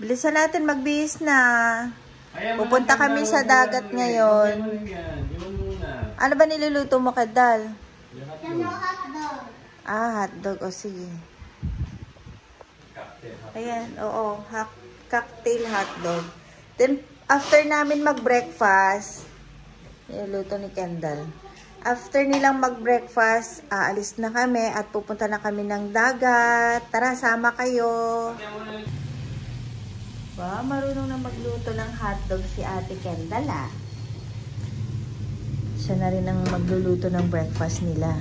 Bilisan natin, magbihis na. Pupunta kami sa dagat ngayon. Ano ba niluluto mo, Kadal? Hotdog. Hotdog. O, sige. Ayan, oo. Cocktail hotdog. Then, after namin mag-breakfast, niluluto ni Kendall. After nilang mag-breakfast, aalis na kami at pupunta na kami ng dagat. Tara, sama kayo. Ba, marunong na magluto ng hotdog si Ate Kendall, ah. Siya na rin ang magluluto ng breakfast nila.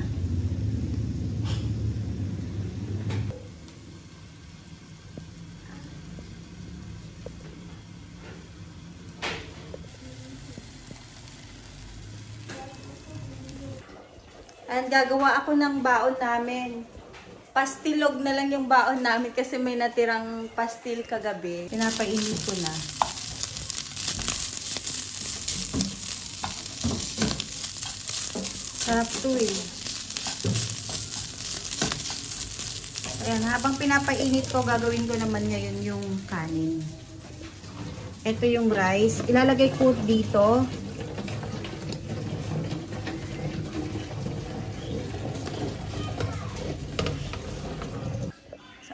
And gagawa ako ng baon namin. Pastilog na lang yung baon namin kasi may natirang pastil kagabi. Pinapainit ko na. Sarap to eh. Ayan, habang pinapainit ko, gagawin ko naman ngayon yung kanin. Ito yung rice. Ilalagay ko dito.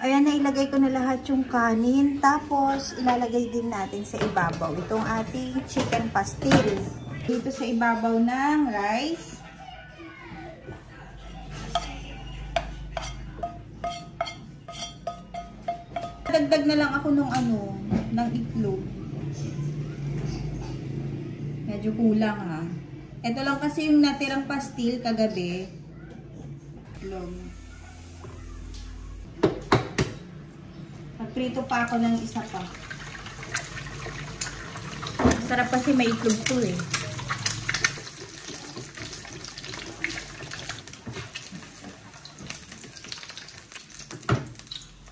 Ayan, na ilagay ko na lahat yung kanin. Tapos, ilalagay din natin sa ibabaw itong ating chicken pastil. Dito sa ibabaw ng rice. Dagdag na lang ako ng itlog. Medyo kulang ha. Ito lang kasi yung natirang pastil kagabi. Itlog. Prito pa ako ng isa pa. Sarap kasi may itlog to eh.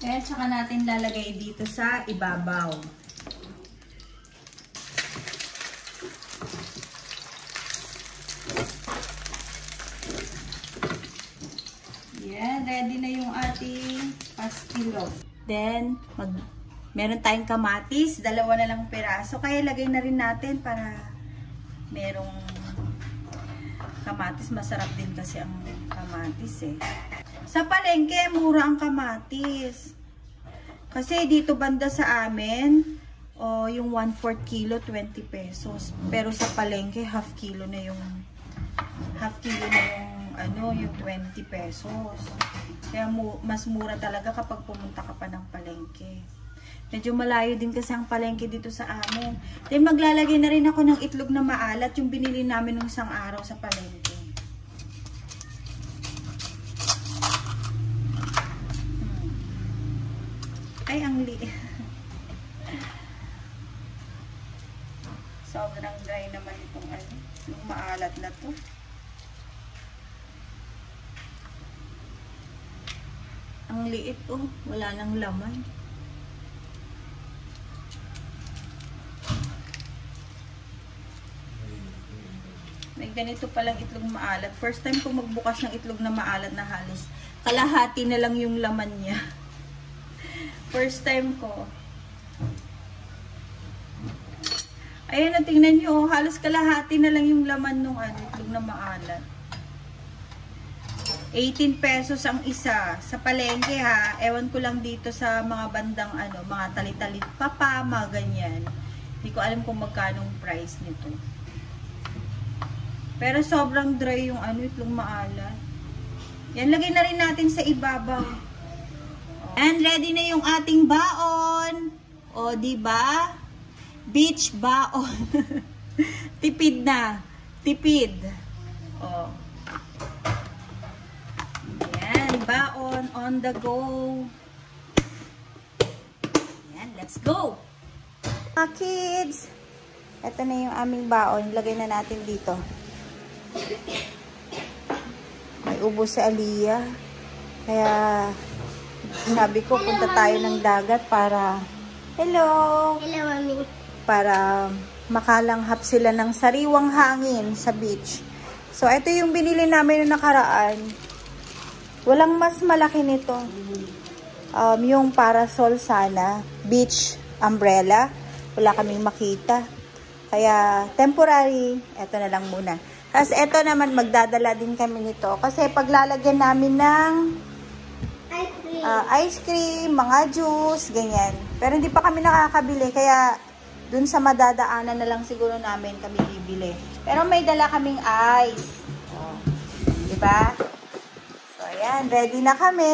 Kaya tsaka natin lalagay dito sa ibabaw. Yan, ready na yung ating pastilog. Then, meron tayong kamatis. Dalawa na lang piraso. Kaya lagay na rin natin para merong kamatis. Masarap din kasi ang kamatis eh. Sa palengke, mura ang kamatis. Kasi dito banda sa amin, yung 1/4 kilo, 20 pesos. Pero sa palengke, half kilo na yung yung 20 pesos. Kaya mas mura talaga kapag pumunta ka pa ng palengke. Medyo malayo din kasi ang palengke dito sa amin. Then maglalagay na rin ako ng itlog na maalat, yung binili namin nung isang araw sa palengke. Ay, ang liit. Sobrang dry naman itong yung maalat na to. Ang liit oh, wala nang laman. May ganito palang itlog maalat. First time ko magbukas ng itlog na maalat na halos kalahati na lang yung laman niya. First time ko. Ayan, tingnan nyo, halos kalahati na lang yung laman ng itlog na maalat. 18 pesos ang isa sa palengke ha. Ewan ko lang dito sa mga bandang mga talit-talit papa, mga ganyan. Hindi ko alam kung magkano ang price nito. Pero sobrang dry yung itlog maalat. Yan, lagay na rin natin sa ibabaw. And ready na yung ating baon. O, diba? Beach baon. Tipid na. Tipid. O. Baon on the go. Yan, let's go. Mga kids, ito na yung aming baon. Lagay na natin dito. May ubo si Aliyah. Kaya sabi ko punta tayo ng dagat para hello. Hello, Mami. Para makalanghap sila ng sariwang hangin sa beach. So ito yung binili namin noong nakaraan. Walang mas malaki nito. Yung parasol sana. Beach umbrella. Wala kaming makita. Kaya, temporary, eto na lang muna. Tapos, eto naman, magdadala din kami nito. Kasi, paglalagyan namin ng ice cream, mga juice, ganyan. Pero, hindi pa kami nakakabili. Kaya, dun sa madadaanan na lang siguro namin kami bibili. Pero, may dala kaming ice. Oh. Diba? So, ayan. Ready na kami.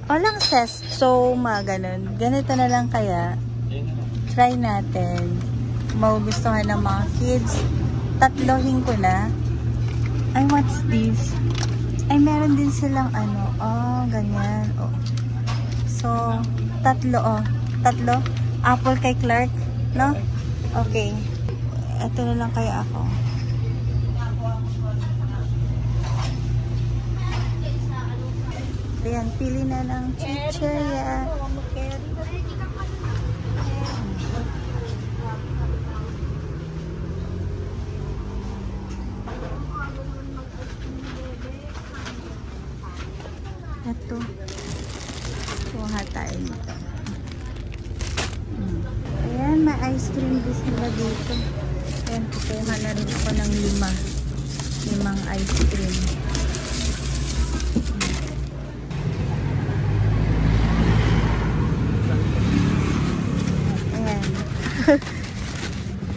Walang ses, so ganun. Ganito na lang kaya. Try natin. Magugustuhan ng mga kids. Tatlohin ko na. Ay, what's this? Ay, meron din silang ganyan. Oh. So, tatlo. Apple kay Clark, no? Okay. Ito na lang kaya ako. Ayan, pili na ng chichirya. Ito. Kuha tayo nito. Ayan, may ice cream din sila dito. Ayan, kukuha na rin ako ng 5 ice cream.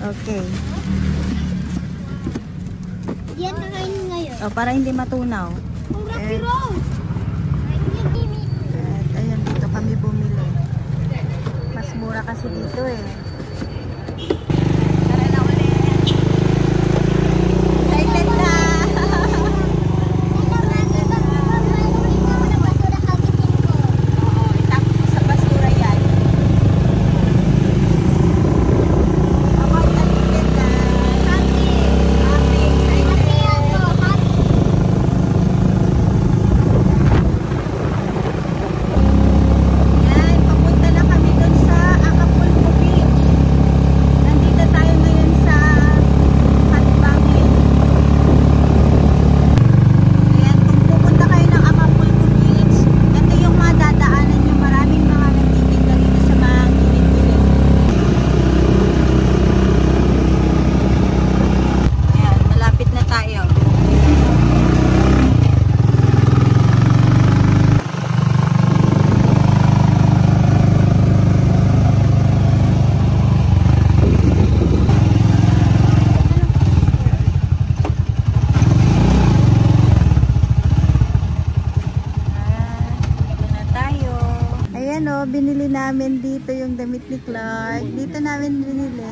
Okay. Yan na kainin ngayon. O, para hindi matunaw. Rocky Road! At ayan, dito kami bumili. Mas mura kasi dito eh. Tara na ulit. Excited na! Itapos sa basura yan. Binili namin dito yung damit ni Clark. Dito namin binili.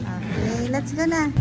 Okay, let's go na.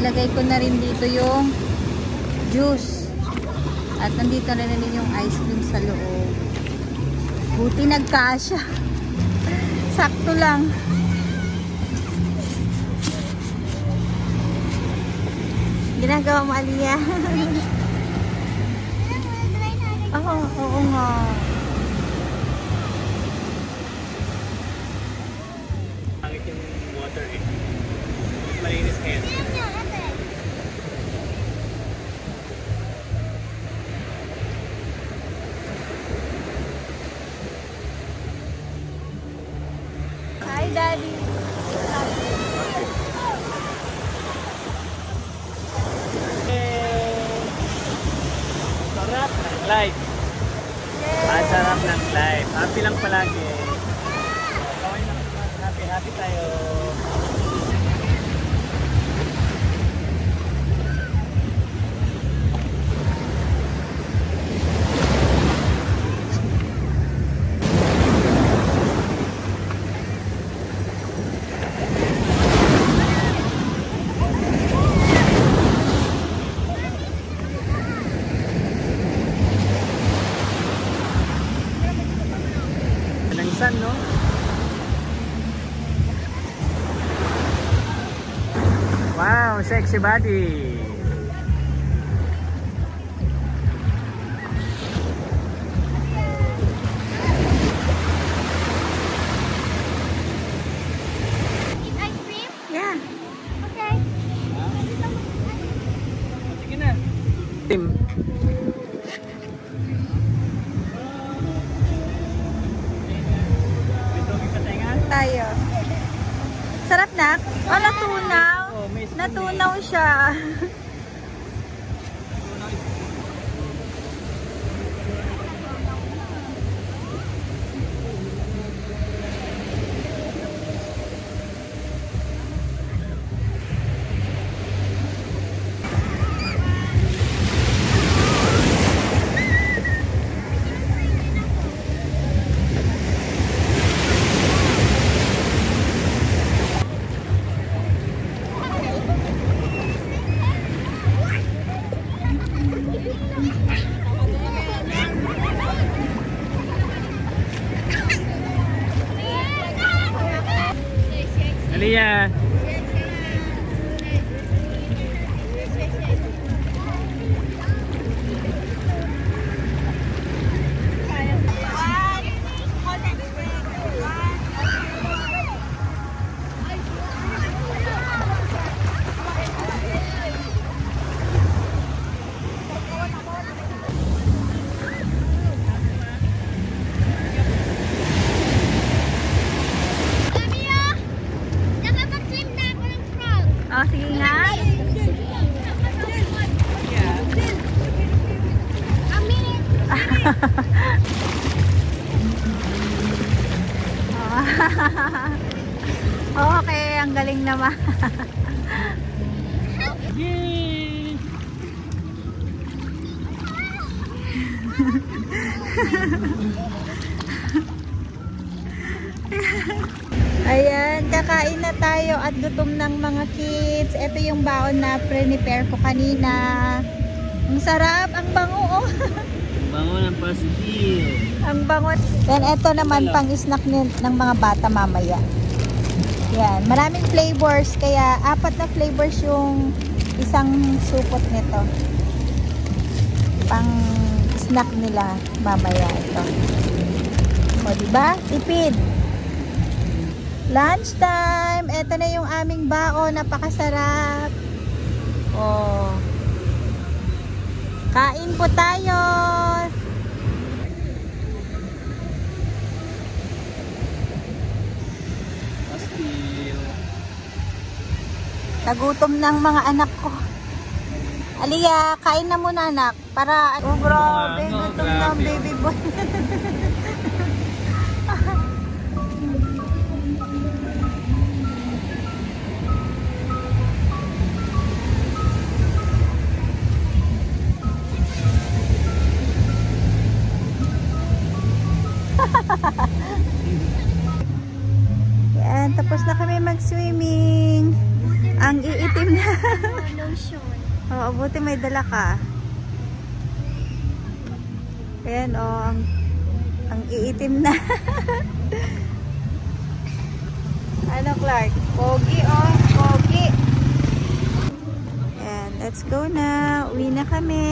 Nilagay ko na rin dito yung juice. At nandito na rin yung ice cream sa loob. Buti nagkasya. Sakto lang. Ginagawa mo, Aliyah. Oo nga. Pangit yung water eh. Malinis ngayon. slide. Ang sarap ng slide. Happy lang palagi. Kaway lang. Happy tayo. No? Wow, sexy body. Eat ice cream? Yeah. Okay. Sige na. Team. Tayo. Sarap na? Oh, natunaw. Natunaw siya. Aliyah. Nakapag-swim na ako ng frog. Oh, sige nga. A minute. Okay, ang galing naman. Yay! Ayan, kakain na tayo at gutom ng mga kids. Ito yung baon na prepare ko kanina. Ang sarap, ang bango. Oh. Bango ng pastil. Ang bango. Then ito naman pang snack ng mga bata mamaya. Yan, maraming flavors. Kaya 4 na flavors yung isang supot nito. Pang snack nila mamaya ito. O, diba? Tipid. Lunchtime. Ito na yung aming baon. Napakasarap. Oh. Kain po tayo. Pastil. Nagutom ng mga anak ko. Aliyah, kain na muna anak. Para, oh grabe, no, gutom ng grabe. baby boy. Yan, tapos na kami mag-swimming. Ang iitim na. Lotion. Oo, buti may dala ka. Ayan, ang iitim na. Ano, Clark? Pogi, pogi. Ayan, let's go na. Uwi na kami.